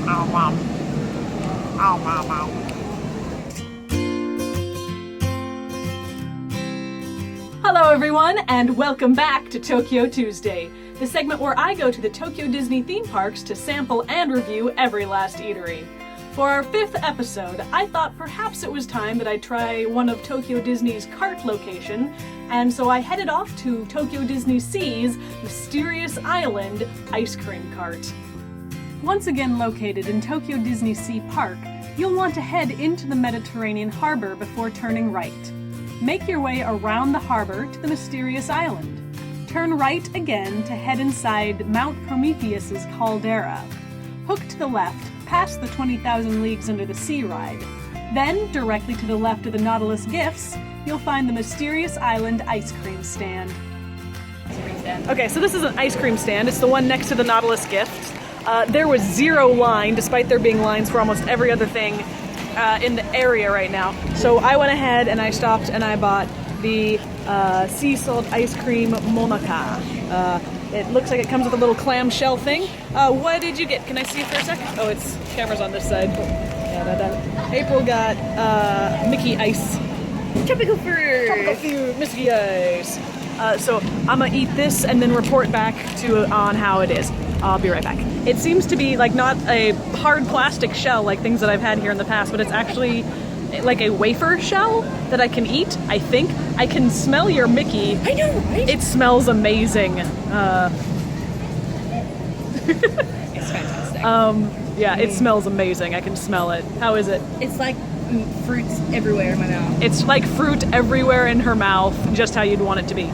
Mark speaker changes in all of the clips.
Speaker 1: Hello everyone, and welcome back to Tokyo Tuesday, the segment where I go to the Tokyo Disney theme parks to sample and review every last eatery. For our 5th episode, I thought perhaps it was time that I'd try one of Tokyo Disney's cart location, and so I headed off to Tokyo Disney Sea's Mysterious Island ice cream cart. Once again located in Tokyo Disney Sea Park, you'll want to head into the Mediterranean harbor before turning right. Make your way around the harbor to the Mysterious Island. Turn right again to head inside Mount Prometheus's caldera. Hook to the left, past the 20,000 Leagues Under the Sea ride. Then, directly to the left of the Nautilus Gifts, you'll find the Mysterious Island ice cream stand. Okay, so this is an ice cream stand. It's the one next to the Nautilus Gifts. There was zero line, despite there being lines for almost every other thing in the area right now. So I went ahead and I stopped and I bought the sea salt ice cream Monaca. It looks like it comes with a little clamshell thing. What did you get? Can I see it for a second? Oh, it's camera's on this side. April got Mickey ice. Tropical fruit! Tropical fruit, Mickey ice. So I'm gonna eat this and then report back on how it is. I'll be right back. It seems to be like not a hard plastic shell like things that I've had here in the past, but it's actually like a wafer shell that I can eat, I think. I can smell your Mickey.
Speaker 2: I know, right?
Speaker 1: It smells amazing.
Speaker 2: It's fantastic.
Speaker 1: Yeah, it smells amazing. I can smell it. How is it?
Speaker 2: It's like fruits everywhere in my mouth.
Speaker 1: It's like fruit everywhere in her mouth, just how you'd want it to be.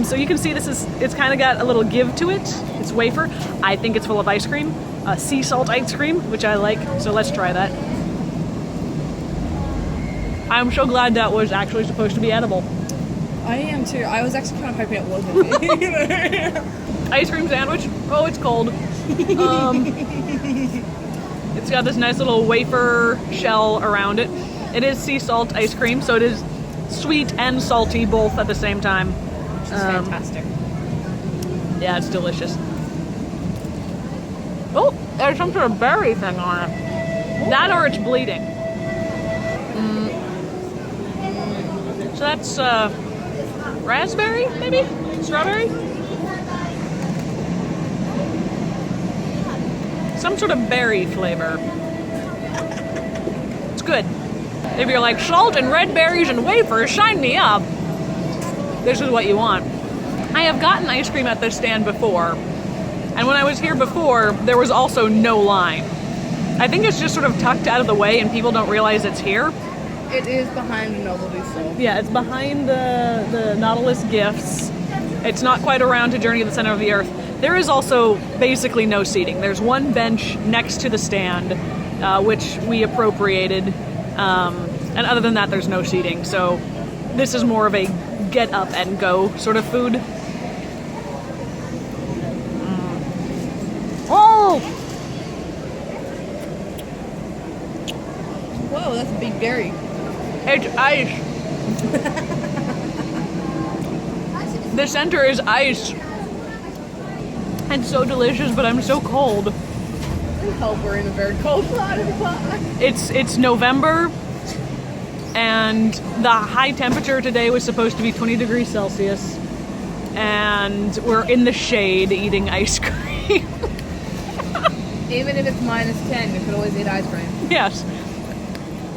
Speaker 1: So you can see it's kind of got a little give to it. It's wafer. I think it's full of ice cream, sea salt ice cream, which I like. So let's try that. I'm so glad that was actually supposed to be edible.
Speaker 2: I am too. I was actually kind of hoping it wasn't.
Speaker 1: Ice cream sandwich. Oh, it's cold. It's got this nice little wafer shell around it. It is sea salt ice cream, so it is sweet and salty both at the same time.
Speaker 2: Which is fantastic.
Speaker 1: Yeah, it's delicious. Oh, there's some sort of berry thing on it. That or it's bleeding. So that's raspberry, maybe? Strawberry? Some sort of berry flavor. It's good. If you're like, salt and red berries and wafers, sign me up. This is what you want. I have gotten ice cream at this stand before, and when I was here before, there was also no line. I think it's just sort of tucked out of the way and people don't realize it's here.
Speaker 2: It is behind the novelty store.
Speaker 1: Yeah, it's behind the Nautilus Gifts. It's not quite around to Journey to the Center of the Earth. There is also basically no seating. There's one bench next to the stand, which we appropriated, and other than that, there's no seating. So this is more of a get up and go sort of food. Oh!
Speaker 2: Whoa, that's a big berry.
Speaker 1: It's ice. The center is ice. It's so delicious, but I'm so cold.
Speaker 2: I hope we're in a very cold part of the park.
Speaker 1: It's November, and the high temperature today was supposed to be 20 degrees Celsius, and we're in the shade eating ice cream.
Speaker 2: Even if it's -10, you could always eat ice cream.
Speaker 1: Yes.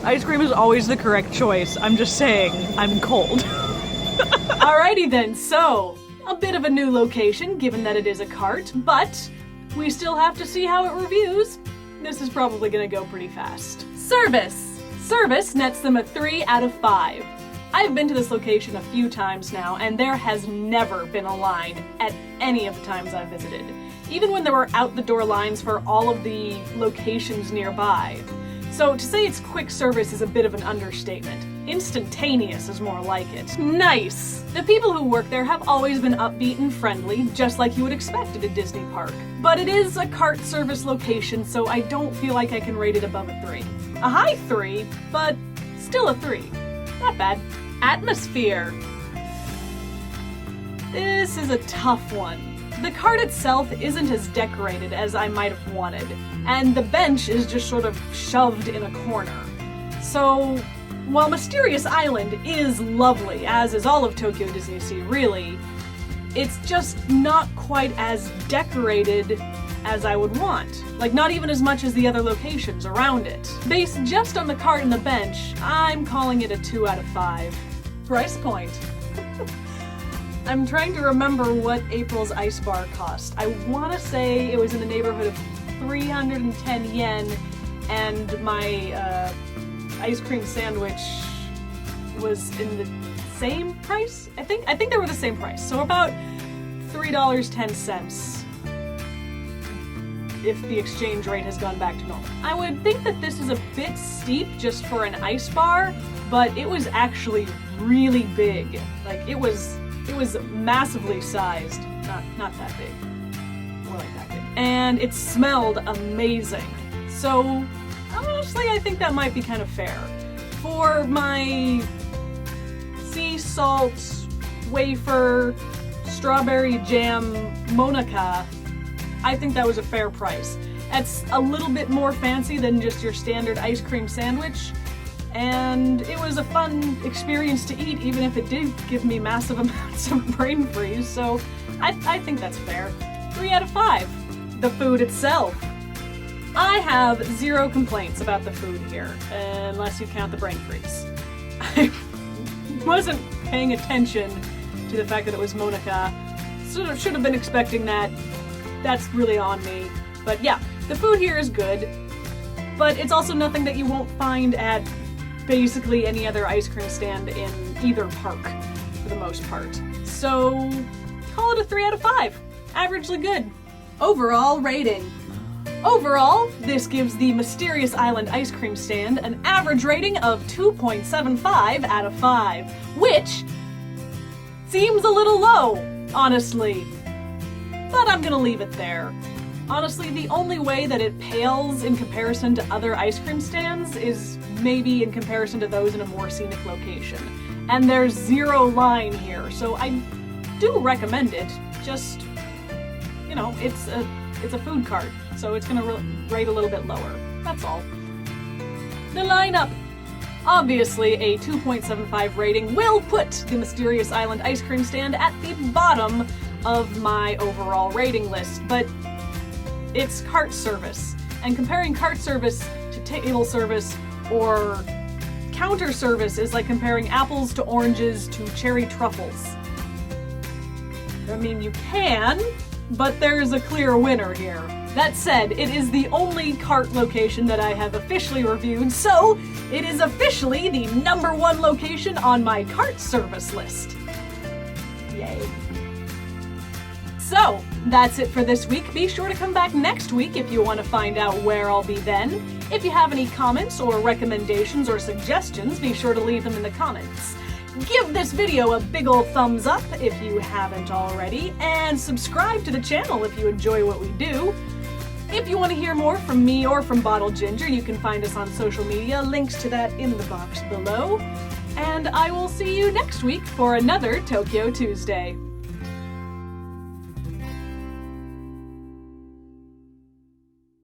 Speaker 1: Ice cream is always the correct choice. I'm just saying, I'm cold. Alrighty then, so a bit of a new location, given that it is a cart, but we still have to see how it reviews. This is probably gonna go pretty fast. Service! Service nets them a 3 out of 5. I've been to this location a few times now, and there has never been a line at any of the times I've visited, even when there were out-the-door lines for all of the locations nearby. So to say it's quick service is a bit of an understatement. Instantaneous is more like it. Nice! The people who work there have always been upbeat and friendly, just like you would expect at a Disney park. But it is a cart service location, so I don't feel like I can rate it above a 3. A high 3, but still a 3. Not bad. Atmosphere. This is a tough one. The cart itself isn't as decorated as I might have wanted, and the bench is just sort of shoved in a corner. So, while Mysterious Island is lovely, as is all of Tokyo Disney Sea really, it's just not quite as decorated as I would want. Like, not even as much as the other locations around it. Based just on the cart and the bench, I'm calling it a 2 out of 5. Price point. I'm trying to remember what April's ice bar cost. I want to say it was in the neighborhood of 310 yen, and my ice cream sandwich was in the same price, I think they were the same price, so about $3.10 if the exchange rate has gone back to normal. I would think that this is a bit steep just for an ice bar, but it was actually really big. Like, it was massively sized. Not that big. More like that big. And it smelled amazing. So, honestly, I think that might be kind of fair. For my sea salt wafer strawberry jam Monaca, I think that was a fair price. It's a little bit more fancy than just your standard ice cream sandwich, and it was a fun experience to eat, even if it did give me massive amounts of brain freeze, so I think that's fair. 3 out of 5. The food itself. I have 0 complaints about the food here, unless you count the brain freeze. I wasn't paying attention to the fact that it was Monaca. Sort of should have been expecting that. That's really on me. But yeah, the food here is good, but it's also nothing that you won't find at basically any other ice cream stand in either park, for the most part. So, call it a 3 out of 5. Averagely good. Overall rating. Overall, this gives the Mysterious Island ice cream stand an average rating of 2.75 out of 5, which seems a little low, honestly. But I'm gonna leave it there. Honestly, the only way that it pales in comparison to other ice cream stands is maybe in comparison to those in a more scenic location. And there's 0 line here, so I do recommend it. Just, you know, it's a food cart, so it's gonna rate a little bit lower. That's all. The lineup. Obviously, a 2.75 rating will put the Mysterious Island ice cream stand at the bottom of my overall rating list, but it's cart service, and comparing cart service to table service or counter service is like comparing apples to oranges to cherry truffles. I mean, you can, but there's a clear winner here. That said, it is the only cart location that I have officially reviewed, so it is officially the #1 location on my cart service list. Yay. So, that's it for this week. Be sure to come back next week if you want to find out where I'll be then. If you have any comments or recommendations or suggestions, be sure to leave them in the comments. Give this video a big ol' thumbs up if you haven't already, and subscribe to the channel if you enjoy what we do. If you want to hear more from me or from Bottle Ginger, you can find us on social media, links to that in the box below. And I will see you next week for another Tokyo Tuesday.